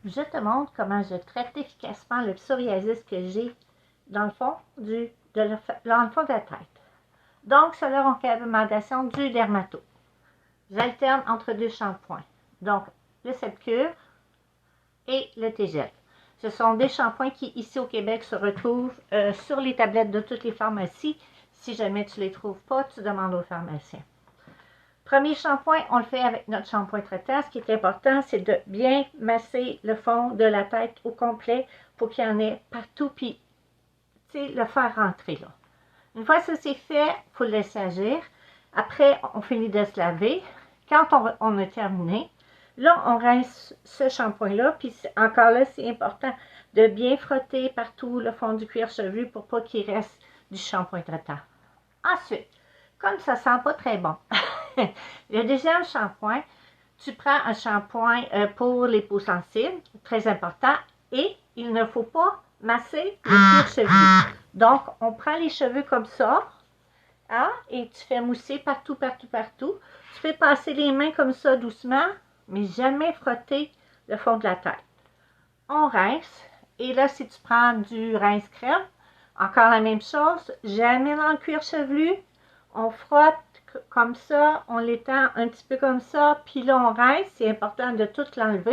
je te montre comment je traite efficacement le psoriasis que j'ai dans le fond de la tête. Donc, c'est la recommandation du dermato. J'alterne entre deux shampoings. Donc, le Sepcure et le T-Gel. Ce sont des shampoings qui, ici au Québec, se retrouvent sur les tablettes de toutes les pharmacies. Si jamais tu ne les trouves pas, tu demandes au pharmacien. Premier shampoing, on le fait avec notre shampoing traitant. Ce qui est important, c'est de bien masser le fond de la tête au complet pour qu'il y en ait partout, puis le faire rentrer là. Une fois que ça c'est fait, il faut le laisser agir. Après, on finit de se laver. Quand on a terminé, là, on rince ce shampoing-là. Puis encore là, c'est important de bien frotter partout le fond du cuir chevelu pour pas qu'il reste du shampoing traitant. Ensuite, comme ça sent pas très bon, le deuxième shampoing, tu prends un shampoing pour les peaux sensibles, très important, et il ne faut pas masser le cuir chevelu. Donc, on prend les cheveux comme ça, hein, et tu fais mousser partout, partout, partout. Tu fais passer les mains comme ça doucement, mais jamais frotter le fond de la tête. On rince, et là, si tu prends du rince-crème, encore la même chose, jamais dans le cuir chevelu, on frotte comme ça, on l'étend un petit peu comme ça, puis là, on rince. C'est important de tout l'enlever.